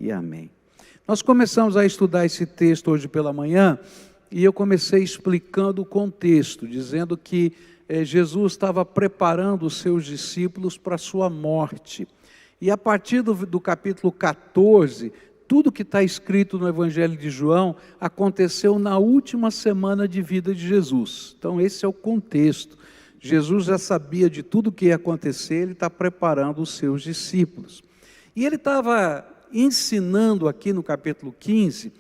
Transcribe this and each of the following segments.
e amém. Nós começamos a estudar esse texto hoje pela manhã e eu comecei explicando o contexto, dizendo que Jesus estava preparando os seus discípulos para a sua morte. E a partir do capítulo 14, tudo que está escrito no Evangelho de João aconteceu na última semana de vida de Jesus. Então esse é o contexto. Jesus já sabia de tudo que ia acontecer, ele está preparando os seus discípulos. E ele estava ensinando aqui no capítulo 15,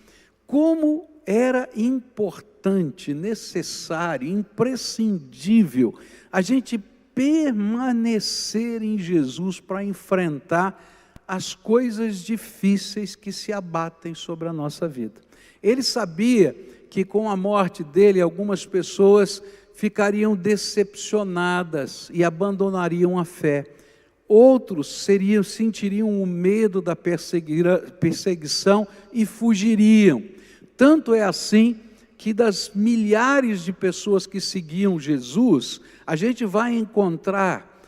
como era importante, necessário, imprescindível a gente permanecer em Jesus para enfrentar as coisas difíceis que se abatem sobre a nossa vida. Ele sabia que com a morte dele, algumas pessoas ficariam decepcionadas e abandonariam a fé. Outros sentiriam o medo da perseguição e fugiriam. Tanto é assim que das milhares de pessoas que seguiam Jesus, a gente vai encontrar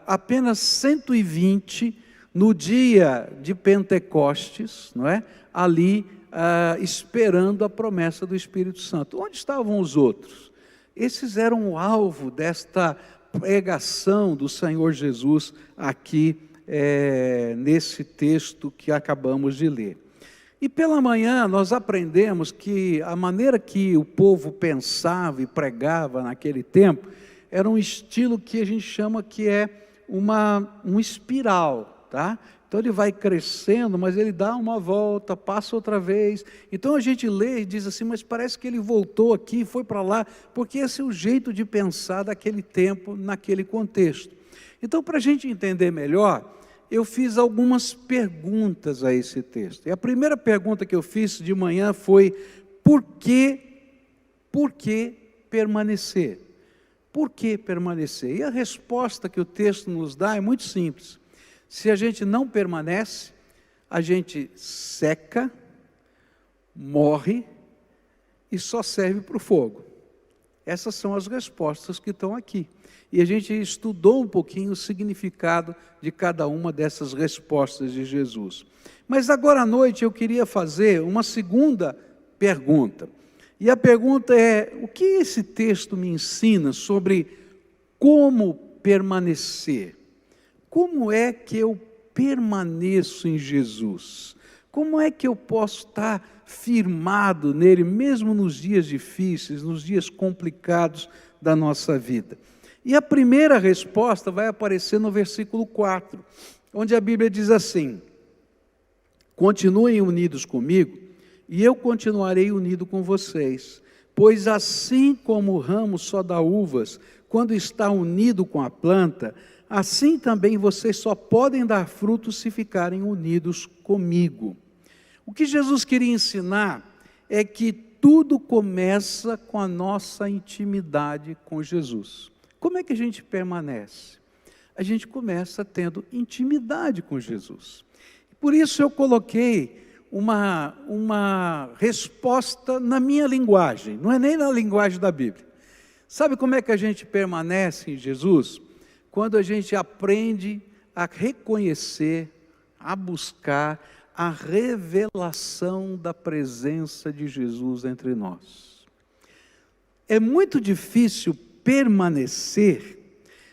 apenas 120 no dia de Pentecostes, não é? Ali esperando a promessa do Espírito Santo. Onde estavam os outros? Esses eram o alvo desta pregação do Senhor Jesus aqui nesse texto que acabamos de ler. E pela manhã nós aprendemos que a maneira que o povo pensava e pregava naquele tempo era um estilo que a gente chama que é um espiral, tá? Então ele vai crescendo, mas ele dá uma volta, passa outra vez. Então a gente lê e diz assim, mas parece que ele voltou aqui, foi para lá, porque esse é o jeito de pensar daquele tempo, naquele contexto. Então, para a gente entender melhor, eu fiz algumas perguntas a esse texto. E a primeira pergunta que eu fiz de manhã foi, por que permanecer? Por que permanecer? E a resposta que o texto nos dá é muito simples. Se a gente não permanece, a gente seca, morre e só serve para o fogo. Essas são as respostas que estão aqui. E a gente estudou um pouquinho o significado de cada uma dessas respostas de Jesus. Mas agora à noite eu queria fazer uma segunda pergunta. E a pergunta é, o que esse texto me ensina sobre como permanecer? Como é que eu permaneço em Jesus? Como é que eu posso estar firmado nele, mesmo nos dias difíceis, nos dias complicados da nossa vida? E a primeira resposta vai aparecer no versículo 4, onde a Bíblia diz assim, continuem unidos comigo, e eu continuarei unido com vocês, pois assim como o ramo só dá uvas, quando está unido com a planta, assim também vocês só podem dar frutos se ficarem unidos comigo. O que Jesus queria ensinar é que tudo começa com a nossa intimidade com Jesus. Como é que a gente permanece? A gente começa tendo intimidade com Jesus. Por isso eu coloquei uma resposta na minha linguagem, não é nem na linguagem da Bíblia. Sabe como é que a gente permanece em Jesus? Quando a gente aprende a reconhecer, a buscar a revelação da presença de Jesus entre nós. É muito difícil permanecer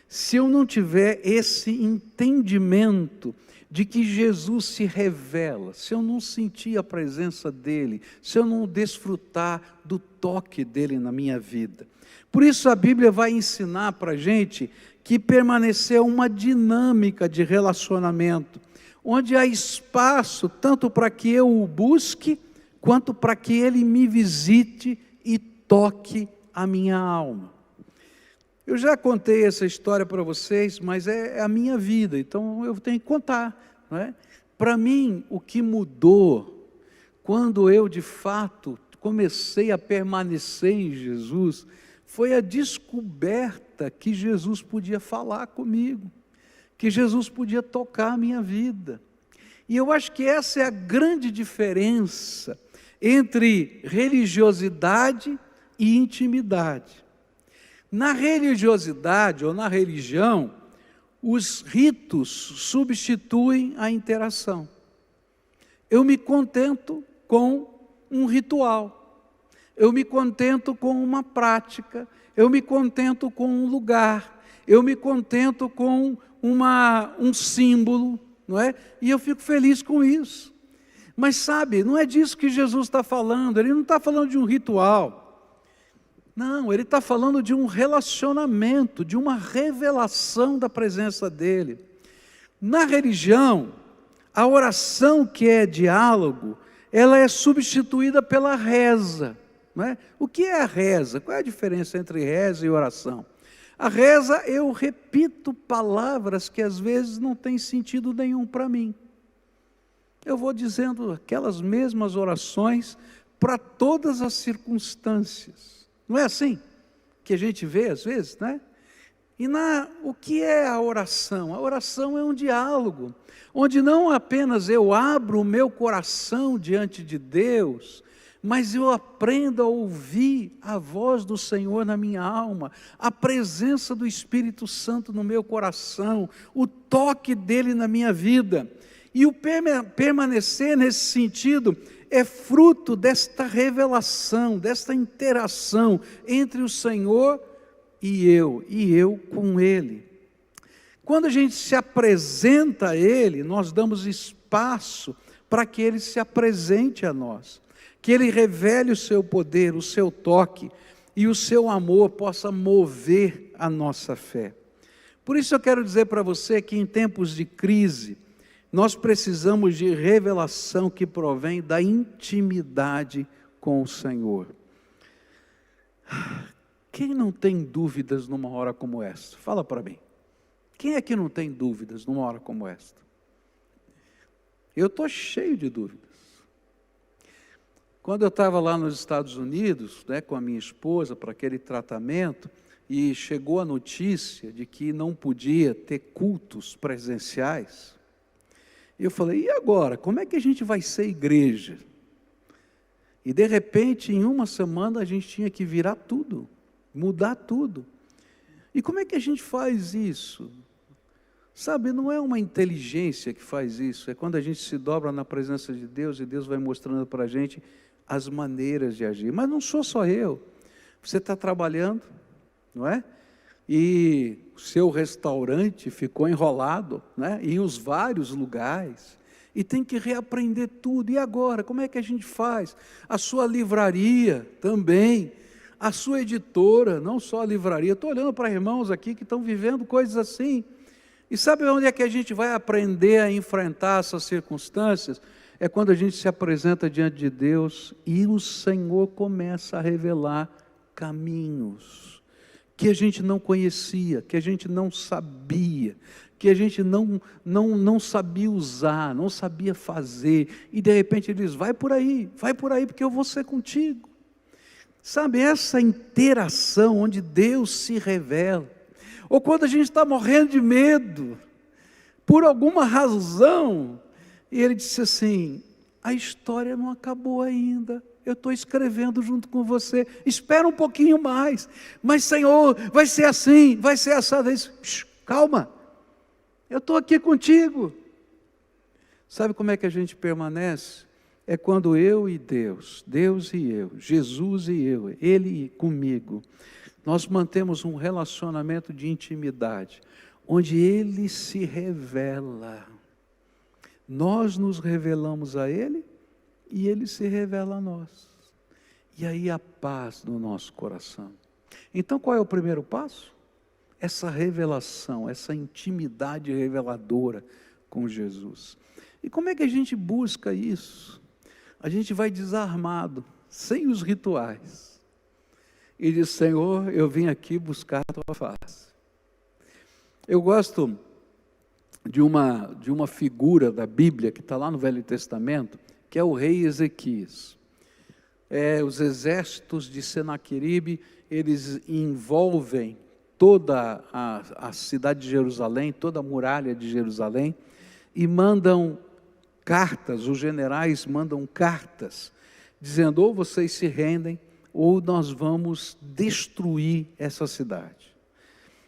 se eu não tiver esse entendimento de que Jesus se revela, se eu não sentir a presença dele, se eu não desfrutar do toque dele na minha vida. Por isso a Bíblia vai ensinar para a gente que permanecer é uma dinâmica de relacionamento, onde há espaço tanto para que eu o busque, quanto para que ele me visite e toque a minha alma. Eu já contei essa história para vocês, mas é a minha vida, então eu tenho que contar, não é? Para mim, o que mudou, quando eu de fato comecei a permanecer em Jesus, foi a descoberta que Jesus podia falar comigo, que Jesus podia tocar a minha vida. E eu acho que essa é a grande diferença entre religiosidade e intimidade. Na religiosidade ou na religião, os ritos substituem a interação. eu me contento com um ritual, eu me contento com uma prática, eu me contento com um lugar, eu me contento com um símbolo, não é? E eu fico feliz com isso. Mas sabe, não é disso que Jesus está falando, Ele não está falando de um ritual. Não, Ele está falando de um relacionamento, de uma revelação da presença dEle. Na religião, a oração que é diálogo, ela é substituída pela reza, não é? O que é a reza? Qual é a diferença entre reza e oração? A reza, eu repito palavras que às vezes não têm sentido nenhum para mim. Eu vou dizendo aquelas mesmas orações para todas as circunstâncias. Não é assim que a gente vê às vezes, né? E o que é a oração? A oração é um diálogo, onde não apenas eu abro o meu coração diante de Deus, mas eu aprendo a ouvir a voz do Senhor na minha alma, a presença do Espírito Santo no meu coração, o toque dele na minha vida. E o permanecer nesse sentido é fruto desta revelação, desta interação entre o Senhor e eu com Ele. Quando a gente se apresenta a Ele, nós damos espaço para que Ele se apresente a nós, que Ele revele o seu poder, o seu toque e o seu amor possa mover a nossa fé. Por isso eu quero dizer para você que em tempos de crise, nós precisamos de revelação que provém da intimidade com o Senhor. Quem não tem dúvidas numa hora como esta? Fala para mim. Quem é que não tem dúvidas numa hora como esta? Eu estou cheio de dúvidas. Quando eu estava lá nos Estados Unidos, né, com a minha esposa, para aquele tratamento, e chegou a notícia de que não podia ter cultos presenciais, eu falei, e agora? Como é que a gente vai ser igreja? E de repente, em uma semana, a gente tinha que virar tudo, mudar tudo. E como é que a gente faz isso? Sabe, não é uma inteligência que faz isso, é quando a gente se dobra na presença de Deus e Deus vai mostrando para a gente as maneiras de agir. Mas não sou só eu, você está trabalhando, não é? E o seu restaurante ficou enrolado, né? Em os vários lugares, e tem que reaprender tudo. E agora, como é que a gente faz? A sua livraria também, a sua editora, não só a livraria. Estou olhando para irmãos aqui que estão vivendo coisas assim. E sabe onde é que a gente vai aprender a enfrentar essas circunstâncias? É quando a gente se apresenta diante de Deus e o Senhor começa a revelar caminhos que a gente não conhecia, que a gente não sabia, que a gente não sabia usar, não sabia fazer, e de repente Ele diz, vai por aí, porque eu vou ser contigo. Sabe, essa interação onde Deus se revela, ou quando a gente está morrendo de medo, por alguma razão, e Ele disse assim, a história não acabou ainda, eu estou escrevendo junto com você, espera um pouquinho mais, mas Senhor, vai ser assim, vai ser assado. Calma, eu estou aqui contigo. Sabe como é que a gente permanece? É quando eu e Deus, Deus e eu, Jesus e eu, Ele comigo, nós mantemos um relacionamento de intimidade, onde Ele se revela, nós nos revelamos a Ele, e Ele se revela a nós, e aí a paz no nosso coração. Então qual é o primeiro passo? Essa revelação, essa intimidade reveladora com Jesus. E como é que a gente busca isso? A gente vai desarmado, sem os rituais, e diz, Senhor, eu vim aqui buscar a Tua face. Eu gosto de uma figura da Bíblia, que está lá no Velho Testamento, que é o rei Ezequias. Os exércitos de Senaqueribe, eles envolvem toda a cidade de Jerusalém, toda a muralha de Jerusalém, e mandam cartas, os generais mandam cartas, dizendo, ou vocês se rendem, ou nós vamos destruir essa cidade.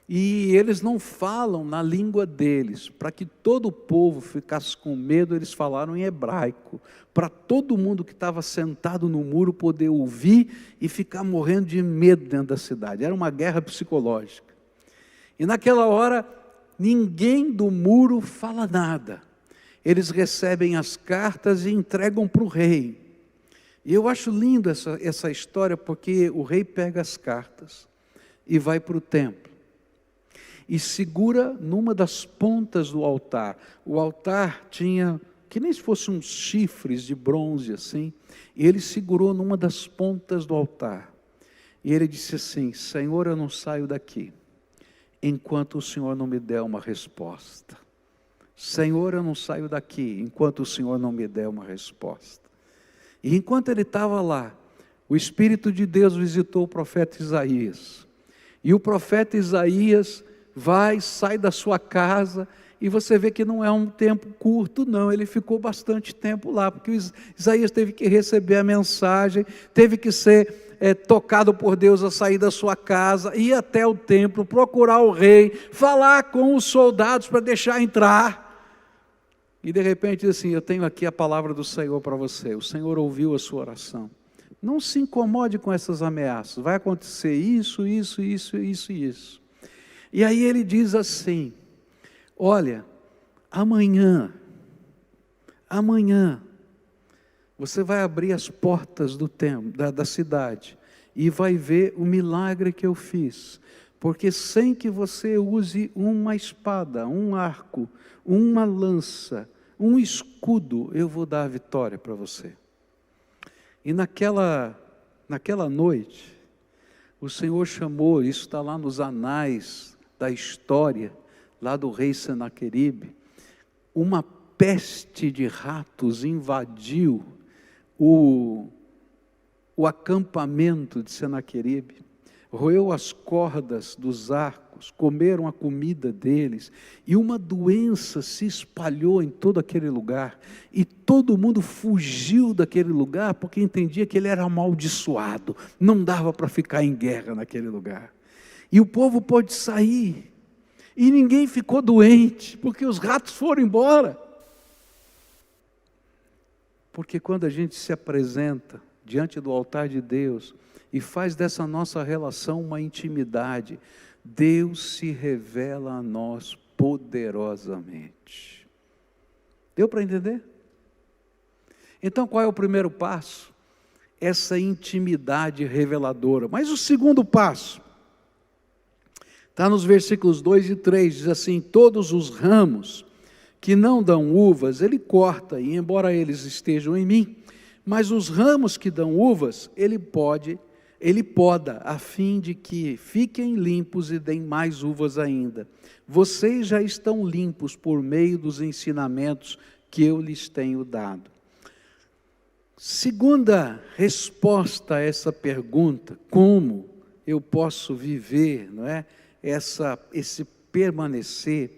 E eles não falam na língua deles. Para que todo o povo ficasse com medo, eles falaram em hebraico. Para todo mundo que estava sentado no muro poder ouvir e ficar morrendo de medo dentro da cidade. Era uma guerra psicológica. E naquela hora, ninguém do muro fala nada. Eles recebem as cartas e entregam para o rei. E eu acho lindo essa história, porque o rei pega as cartas e vai para o templo. E segura numa das pontas do altar. O altar tinha, que nem se fossem uns chifres de bronze assim. E ele segurou numa das pontas do altar. E ele disse assim: Senhor, eu não saio daqui enquanto o Senhor não me der uma resposta. Senhor, eu não saio daqui enquanto o Senhor não me der uma resposta. E enquanto ele estava lá, o Espírito de Deus visitou o profeta Isaías. E o profeta Isaías sai da sua casa, e você vê que não é um tempo curto não, ele ficou bastante tempo lá, porque Isaías teve que receber a mensagem, teve que ser tocado por Deus a sair da sua casa, ir até o templo, procurar o rei, falar com os soldados para deixar entrar. E de repente diz assim: eu tenho aqui a palavra do Senhor para você, o Senhor ouviu a sua oração. Não se incomode com essas ameaças, vai acontecer isso, isso, isso, isso e isso. E aí ele diz assim: olha, amanhã, você vai abrir as portas do templo, da cidade, e vai ver o milagre que eu fiz, porque sem que você use uma espada, um arco, uma lança, um escudo, eu vou dar a vitória para você. E naquela noite, o Senhor chamou, isso está lá nos anais da história, lá do rei Senaqueribe, uma peste de ratos invadiu o acampamento de Senaqueribe, roeu as cordas dos arcos, comeram a comida deles, e uma doença se espalhou em todo aquele lugar, e todo mundo fugiu daquele lugar, porque entendia que ele era amaldiçoado, não dava para ficar em guerra naquele lugar, e o povo pôde sair, e ninguém ficou doente, porque os ratos foram embora. Porque quando a gente se apresenta diante do altar de Deus e faz dessa nossa relação uma intimidade, Deus se revela a nós poderosamente. Deu para entender? Então qual é o primeiro passo? Essa intimidade reveladora. Mas o segundo passo está nos versículos 2 e 3, diz assim: todos os ramos que não dão uvas, ele corta, e embora eles estejam em mim, mas os ramos que dão uvas, ele poda, a fim de que fiquem limpos e deem mais uvas ainda. Vocês já estão limpos por meio dos ensinamentos que eu lhes tenho dado. Segunda resposta a essa pergunta, como eu posso viver, não é? Esse permanecer,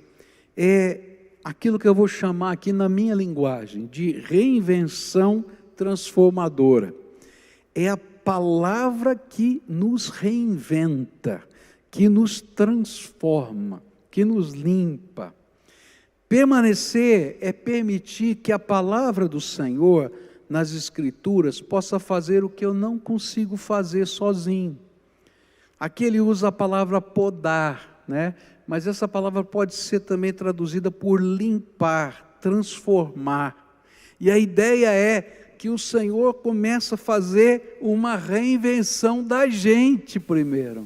é aquilo que eu vou chamar aqui na minha linguagem, de reinvenção transformadora. É a palavra que nos reinventa, que nos transforma, que nos limpa. Permanecer é permitir que a palavra do Senhor nas Escrituras possa fazer o que eu não consigo fazer sozinho. Aqui ele usa a palavra podar, né? Mas essa palavra pode ser também traduzida por limpar, transformar. E a ideia é que o Senhor começa a fazer uma reinvenção da gente primeiro.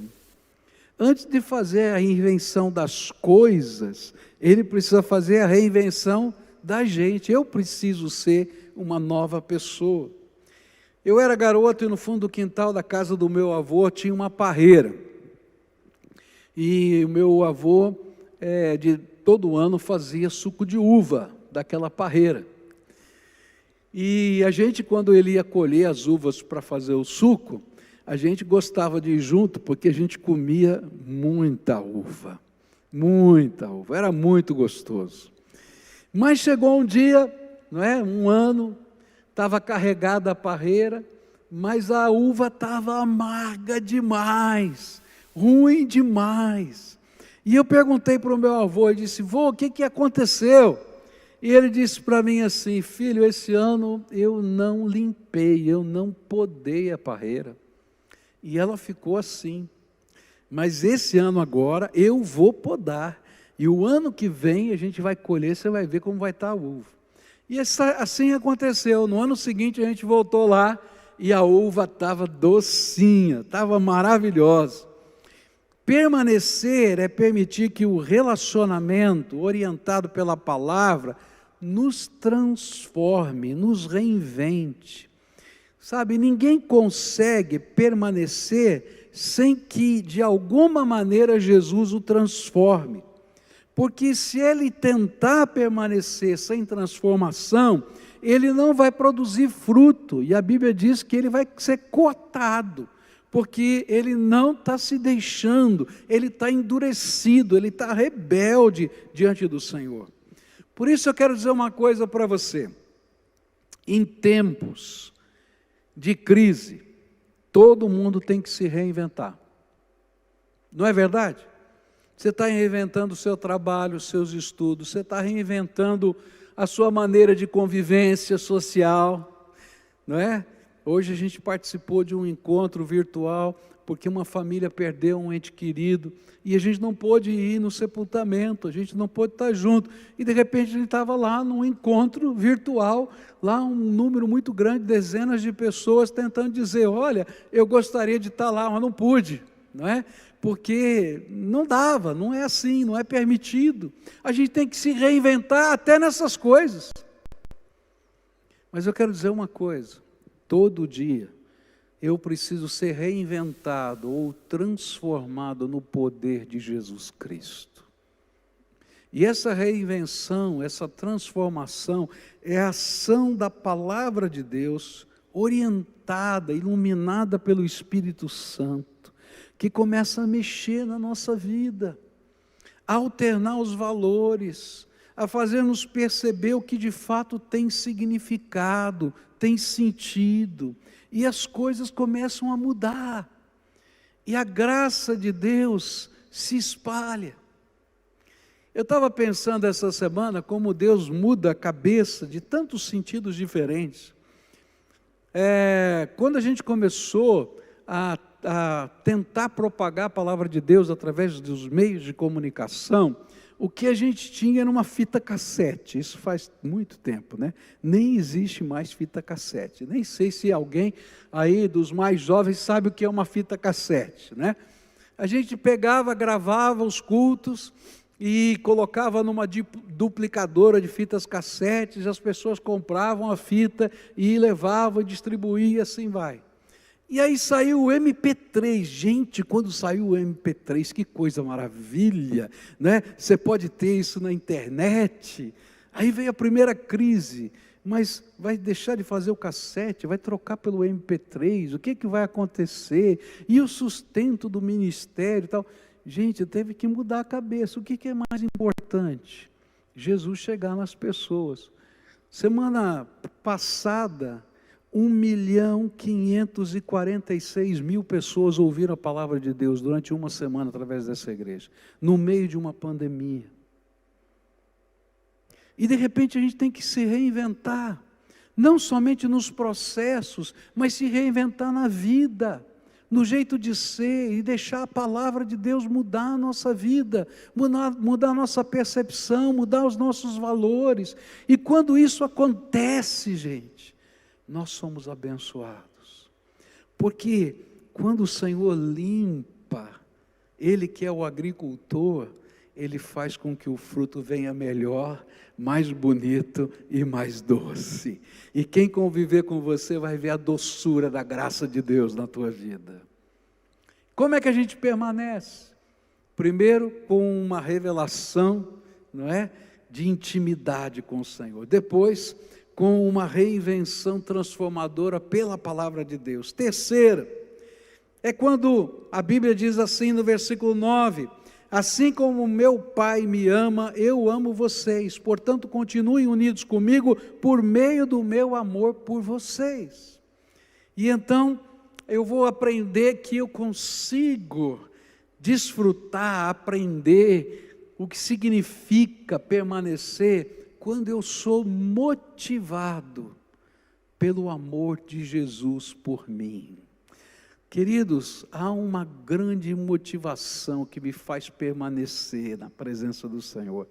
Antes de fazer a reinvenção das coisas, Ele precisa fazer a reinvenção da gente. Eu preciso ser uma nova pessoa. Eu era garoto e no fundo do quintal da casa do meu avô tinha uma parreira. E o meu avô, de todo ano, fazia suco de uva daquela parreira. E a gente, quando ele ia colher as uvas para fazer o suco, a gente gostava de ir junto, porque a gente comia muita uva, era muito gostoso. Mas chegou um dia, não é? Um ano, estava carregada a parreira, mas a uva estava amarga demais, ruim demais. E eu perguntei para o meu avô, e disse: vô, o que aconteceu? E ele disse para mim assim: filho, esse ano eu não limpei, eu não podei a parreira. E ela ficou assim. Mas esse ano agora eu vou podar. E o ano que vem a gente vai colher, você vai ver como vai estar a uva. E assim aconteceu. No ano seguinte a gente voltou lá e a uva estava docinha, estava maravilhosa. Permanecer é permitir que o relacionamento orientado pela palavra nos transforme, nos reinvente. Sabe, ninguém consegue permanecer sem que, de alguma maneira, Jesus o transforme. Porque se ele tentar permanecer sem transformação, ele não vai produzir fruto. E a Bíblia diz que ele vai ser cortado, porque ele não está se deixando, ele está endurecido, ele está rebelde diante do Senhor. Por isso eu quero dizer uma coisa para você: em tempos de crise, todo mundo tem que se reinventar, não é verdade? Você está reinventando o seu trabalho, os seus estudos, você está reinventando a sua maneira de convivência social, não é? Hoje a gente participou de um encontro virtual, porque uma família perdeu um ente querido, e a gente não pôde ir no sepultamento, a gente não pôde estar junto, e de repente a gente estava lá num encontro virtual, lá um número muito grande, dezenas de pessoas tentando dizer: olha, eu gostaria de estar lá, mas não pude, não é? Porque não dava, não é assim, não é permitido. A gente tem que se reinventar até nessas coisas. Mas eu quero dizer uma coisa: todo dia eu preciso ser reinventado ou transformado no poder de Jesus Cristo. E essa reinvenção, essa transformação é a ação da palavra de Deus, orientada, iluminada pelo Espírito Santo, que começa a mexer na nossa vida, a alternar os valores, a fazer-nos perceber o que de fato tem significado, tem sentido, e as coisas começam a mudar, e a graça de Deus se espalha. Eu estava pensando essa semana como Deus muda a cabeça de tantos sentidos diferentes. Quando a gente começou a tentar propagar a palavra de Deus através dos meios de comunicação, o que a gente tinha era uma fita cassete. Isso faz muito tempo, né? Nem existe mais fita cassete. Nem sei se alguém aí dos mais jovens sabe o que é uma fita cassete, né? A gente pegava, gravava os cultos e colocava numa duplicadora de fitas cassetes, as pessoas compravam a fita e levavam e distribuíam, e assim vai. E aí saiu o MP3, gente, quando saiu o MP3, que coisa maravilha, né? Você pode ter isso na internet. Aí veio a primeira crise, mas vai deixar de fazer o cassete, vai trocar pelo MP3, o que vai acontecer? E o sustento do ministério e tal. Gente, teve que mudar a cabeça. O que é mais importante? Jesus chegar nas pessoas. Semana passada, 1.546.000 pessoas ouviram a palavra de Deus durante uma semana através dessa igreja, no meio de uma pandemia. E de repente a gente tem que se reinventar, não somente nos processos, mas se reinventar na vida, no jeito de ser, e deixar a palavra de Deus mudar a nossa vida, mudar a nossa percepção, mudar os nossos valores. E quando isso acontece, gente, nós somos abençoados, porque quando o Senhor limpa, Ele que é o agricultor, Ele faz com que o fruto venha melhor, mais bonito e mais doce. E quem conviver com você vai ver a doçura da graça de Deus na tua vida. Como é que a gente permanece? Primeiro, com uma revelação, não é, de intimidade com o Senhor. Depois, com uma reinvenção transformadora pela palavra de Deus. Terceira, é quando a Bíblia diz assim no versículo 9: assim como meu Pai me ama, eu amo vocês, portanto continuem unidos comigo por meio do meu amor por vocês. E então eu vou aprender que eu consigo desfrutar, aprender o que significa permanecer quando eu sou motivado pelo amor de Jesus por mim. Queridos, há uma grande motivação que me faz permanecer na presença do Senhor.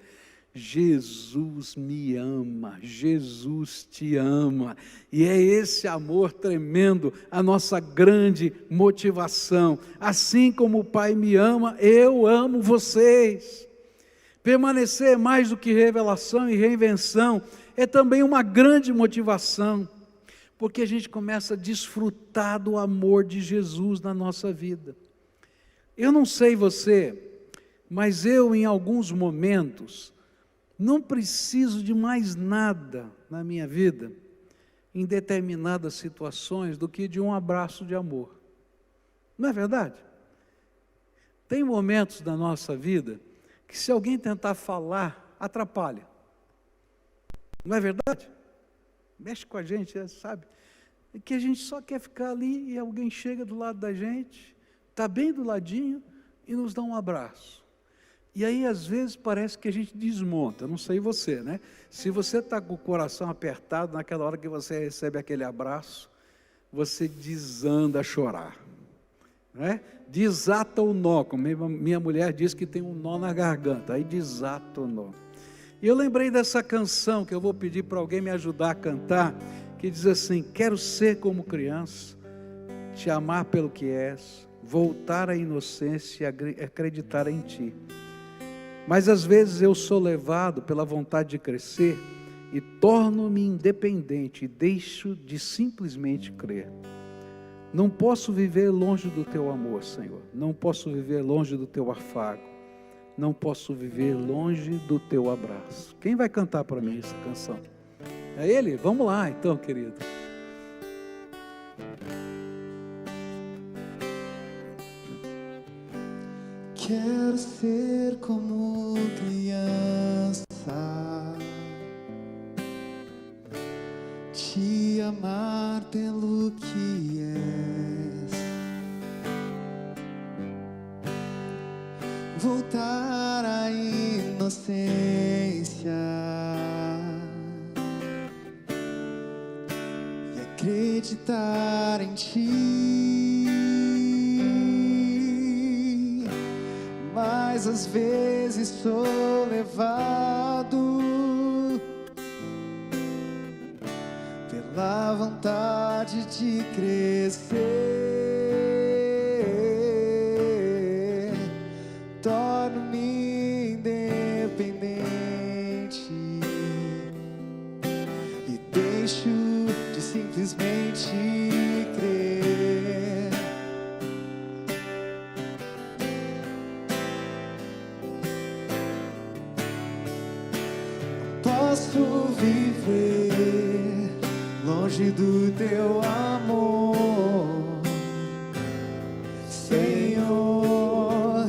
Jesus me ama, Jesus te ama, e é esse amor tremendo a nossa grande motivação. Assim como o Pai me ama, eu amo vocês. Permanecer mais do que revelação e reinvenção é também uma grande motivação, porque a gente começa a desfrutar do amor de Jesus na nossa vida. Eu não sei você, mas eu em alguns momentos não preciso de mais nada na minha vida, em determinadas situações, do que de um abraço de amor. Não é verdade? Tem momentos da nossa vida que se alguém tentar falar, atrapalha. Não é verdade? Mexe com a gente, sabe? É que a gente só quer ficar ali e alguém chega do lado da gente, está bem do ladinho e nos dá um abraço. E aí, às vezes, parece que a gente desmonta, não sei você, né? Se você está com o coração apertado, naquela hora que você recebe aquele abraço, você desanda a chorar, né? Desata o nó, como minha mulher diz que tem um nó na garganta, aí desata o nó. E eu lembrei dessa canção, que eu vou pedir para alguém me ajudar a cantar, que diz assim: quero ser como criança, te amar pelo que és, voltar à inocência e acreditar em ti. Mas às vezes eu sou levado pela vontade de crescer e torno-me independente e deixo de simplesmente crer. Não posso viver longe do teu amor, Senhor. Não posso viver longe do teu afago. Não posso viver longe do teu abraço. Quem vai cantar para mim essa canção? É ele? Vamos lá então, querido. Quero ser como criança, te amar pelo que és, voltar à inocência e acreditar em ti. Mas às vezes sou levado pela vontade de crescer, torno-me independente e deixo de simplesmente crer. Posso viver longe do teu amor, Senhor.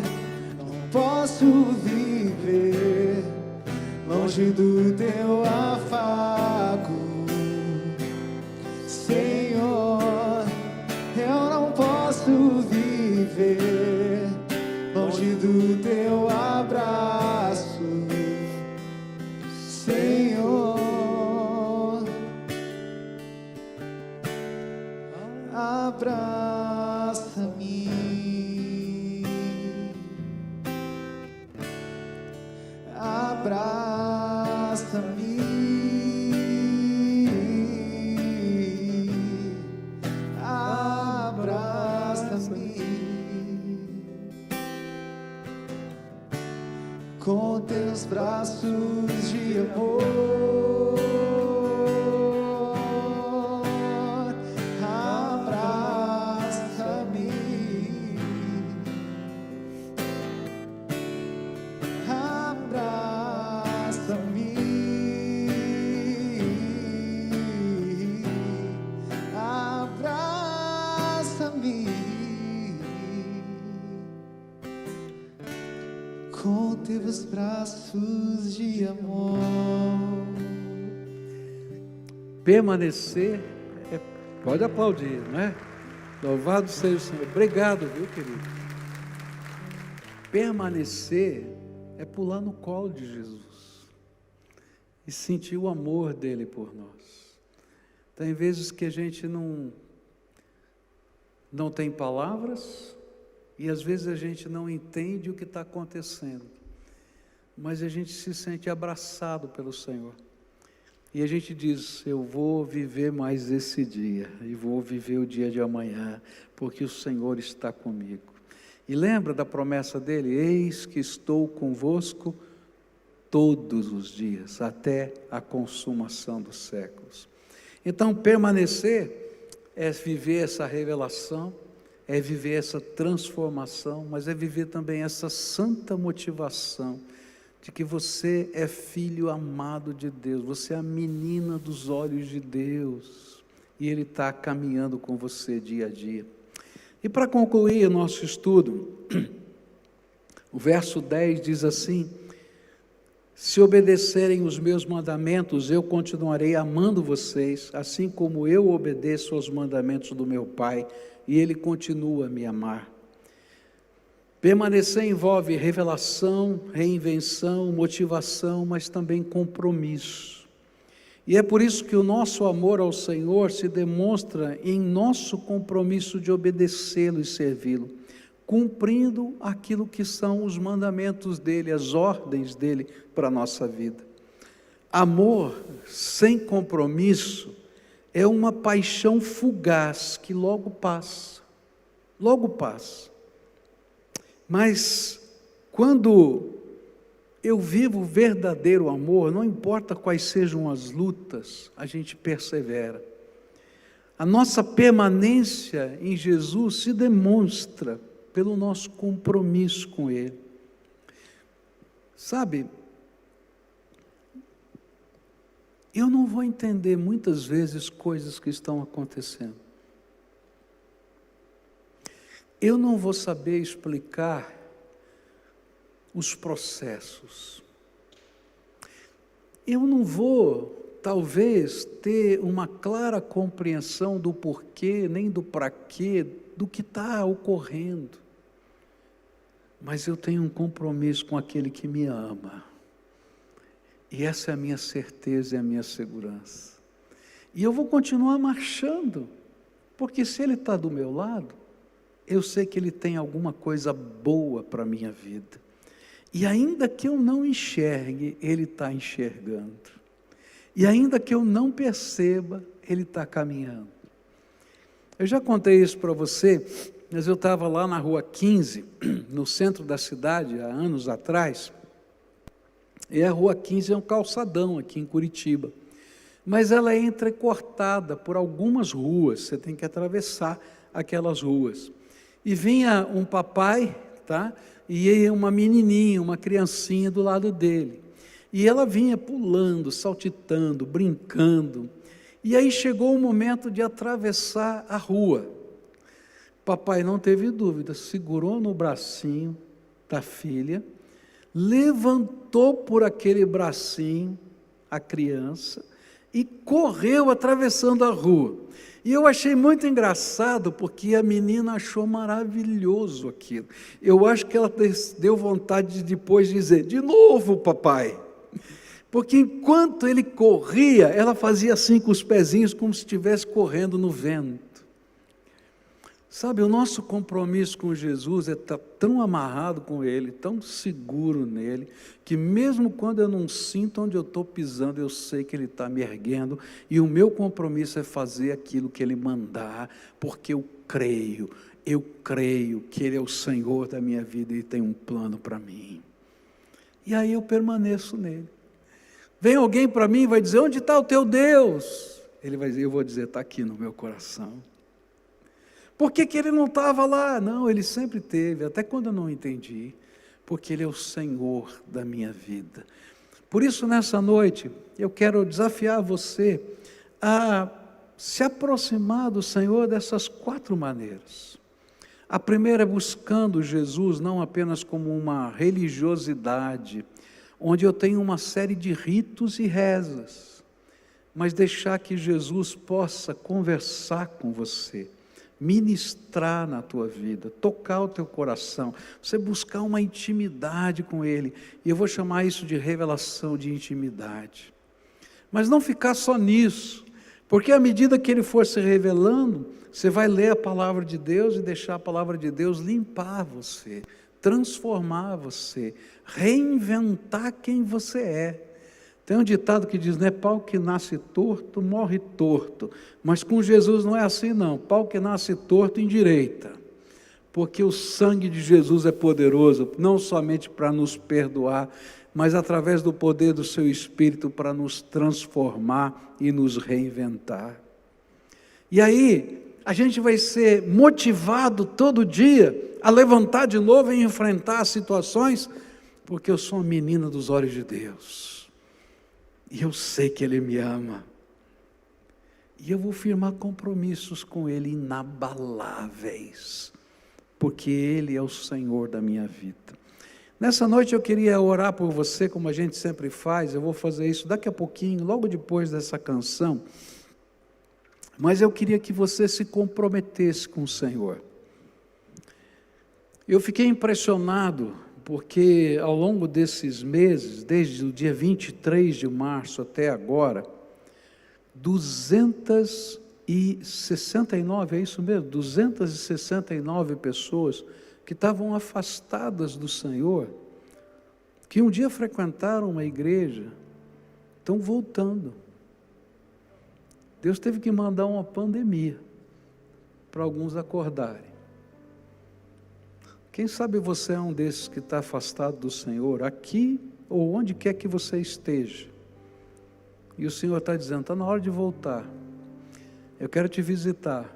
Não posso viver longe do teu afago, Senhor. Eu não posso viver longe do teu abraço, Senhor. Abraça-me, abraça-me, abraça-me com teus braços de amor. Com teus braços de amor. Permanecer, pode aplaudir, não é? Louvado seja o Senhor. Obrigado, viu, querido? Permanecer é pular no colo de Jesus e sentir o amor dele por nós. Tem vezes que a gente não tem palavras e às vezes a gente não entende o que está acontecendo, mas a gente se sente abraçado pelo Senhor. E a gente diz: eu vou viver mais esse dia, e vou viver o dia de amanhã, porque o Senhor está comigo. E lembra da promessa dele: eis que estou convosco todos os dias, até a consumação dos séculos. Então, permanecer é viver essa revelação, é viver essa transformação, mas é viver também essa santa motivação de que você é filho amado de Deus, você é a menina dos olhos de Deus, e Ele está caminhando com você dia a dia. E para concluir o nosso estudo, o verso 10 diz assim: se obedecerem os meus mandamentos, eu continuarei amando vocês, assim como eu obedeço aos mandamentos do meu Pai, e Ele continua a me amar. Permanecer envolve revelação, reinvenção, motivação, mas também compromisso. E é por isso que o nosso amor ao Senhor se demonstra em nosso compromisso de obedecê-lo e servi-lo, cumprindo aquilo que são os mandamentos dele, as ordens dele para a nossa vida. Amor sem compromisso é uma paixão fugaz que logo passa, logo passa. Mas quando eu vivo o verdadeiro amor, não importa quais sejam as lutas, a gente persevera. A nossa permanência em Jesus se demonstra pelo nosso compromisso com Ele. Sabe, eu não vou entender muitas vezes coisas que estão acontecendo. Eu não vou saber explicar os processos. Eu não vou, talvez, ter uma clara compreensão do porquê, nem do para quê, do que está ocorrendo. Mas eu tenho um compromisso com aquele que me ama. E essa é a minha certeza e a minha segurança. E eu vou continuar marchando, porque se Ele está do meu lado, eu sei que Ele tem alguma coisa boa para a minha vida. E ainda que eu não enxergue, Ele está enxergando. E ainda que eu não perceba, Ele está caminhando. Eu já contei isso para você, mas eu estava lá na Rua 15, no centro da cidade, há anos atrás. E a Rua 15 é um calçadão aqui em Curitiba. Mas ela é entrecortada por algumas ruas, você tem que atravessar aquelas ruas. E vinha um papai, tá? E uma menininha, uma criancinha do lado dele. E ela vinha pulando, saltitando, brincando. E aí chegou o momento de atravessar a rua. Papai não teve dúvida, segurou no bracinho da filha, levantou por aquele bracinho a criança e correu atravessando a rua. E eu achei muito engraçado, porque a menina achou maravilhoso aquilo. Eu acho que ela deu vontade de depois dizer: de novo, papai. Porque enquanto ele corria, ela fazia assim com os pezinhos, como se estivesse correndo no vento. Sabe, o nosso compromisso com Jesus é estar tão amarrado com Ele, tão seguro nele, que mesmo quando eu não sinto onde eu estou pisando, eu sei que Ele está me erguendo, e o meu compromisso é fazer aquilo que Ele mandar, porque eu creio que Ele é o Senhor da minha vida e tem um plano para mim. E aí eu permaneço nele. Vem alguém para mim e vai dizer: onde está o teu Deus? Ele vai dizer, eu vou dizer: está aqui no meu coração. Por que Ele não estava lá? Não, Ele sempre teve, até quando eu não entendi, porque Ele é o Senhor da minha vida. Por isso, nessa noite, eu quero desafiar você a se aproximar do Senhor dessas 4 maneiras. A primeira é buscando Jesus, não apenas como uma religiosidade, onde eu tenho uma série de ritos e rezas, mas deixar que Jesus possa conversar com você, ministrar na tua vida, tocar o teu coração, você buscar uma intimidade com Ele, e eu vou chamar isso de revelação de intimidade. Mas não ficar só nisso, porque à medida que Ele for se revelando, você vai ler a palavra de Deus e deixar a palavra de Deus limpar você, transformar você, reinventar quem você é. Tem um ditado que diz, né, pau que nasce torto, morre torto. Mas com Jesus não é assim não, pau que nasce torto endireita. Porque o sangue de Jesus é poderoso, não somente para nos perdoar, mas através do poder do seu Espírito para nos transformar e nos reinventar. E aí, a gente vai ser motivado todo dia a levantar de novo e enfrentar as situações, porque eu sou uma menina dos olhos de Deus. E eu sei que Ele me ama. E eu vou firmar compromissos com Ele inabaláveis, porque Ele é o Senhor da minha vida. Nessa noite eu queria orar por você, como a gente sempre faz. Eu vou fazer isso daqui a pouquinho, logo depois dessa canção. Mas eu queria que você se comprometesse com o Senhor. Eu fiquei impressionado, porque ao longo desses meses, desde o dia 23 de março até agora, 269, é isso mesmo? 269 pessoas que estavam afastadas do Senhor, que um dia frequentaram uma igreja, estão voltando. Deus teve que mandar uma pandemia para alguns acordarem. Quem sabe você é um desses que está afastado do Senhor, aqui ou onde quer que você esteja. E o Senhor está dizendo, está na hora de voltar. Eu quero te visitar.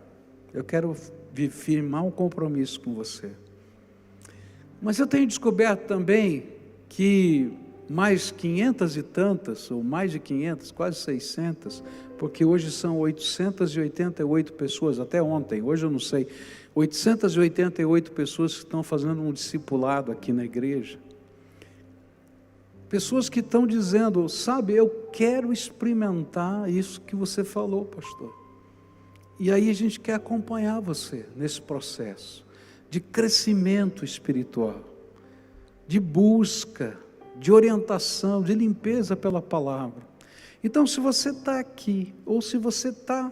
Eu quero firmar um compromisso com você. Mas eu tenho descoberto também que mais 500 e tantas, ou mais de 500, quase 600, porque hoje são 888 pessoas, até ontem, hoje eu não sei, 888 pessoas que estão fazendo um discipulado aqui na igreja. Pessoas que estão dizendo, sabe, eu quero experimentar isso que você falou, pastor. E aí a gente quer acompanhar você nesse processo de crescimento espiritual, de busca, de orientação, de limpeza pela palavra. Então, se você está aqui, ou se você está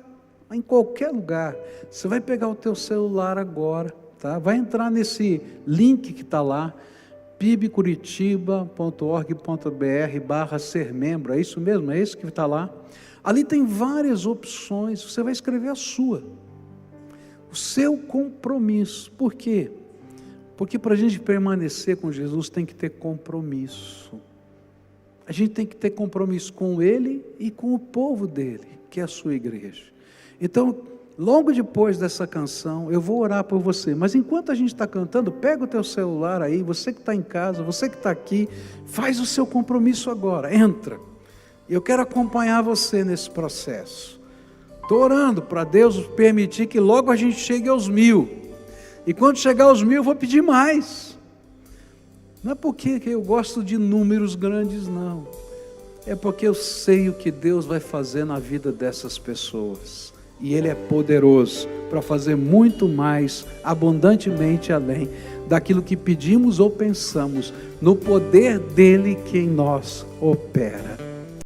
em qualquer lugar, você vai pegar o teu celular agora, tá? Vai entrar nesse link que está lá, pibcuritiba.org.br/ser membro, é isso mesmo? É esse que está lá? Ali tem várias opções, você vai escrever a sua, o seu compromisso. Por quê? Porque para a gente permanecer com Jesus tem que ter compromisso. A gente tem que ter compromisso com Ele e com o povo dEle, que é a sua igreja. Então, logo depois dessa canção, eu vou orar por você. Mas enquanto a gente está cantando, pega o teu celular aí, você que está em casa, você que está aqui, faz o seu compromisso agora, entra. Eu quero acompanhar você nesse processo. Estou orando para Deus permitir que logo a gente chegue aos 1000. E quando chegar aos 1000, eu vou pedir mais. Não é porque eu gosto de números grandes, não. É porque eu sei o que Deus vai fazer na vida dessas pessoas. E Ele é poderoso para fazer muito mais, abundantemente além daquilo que pedimos ou pensamos, no poder dEle que em nós opera.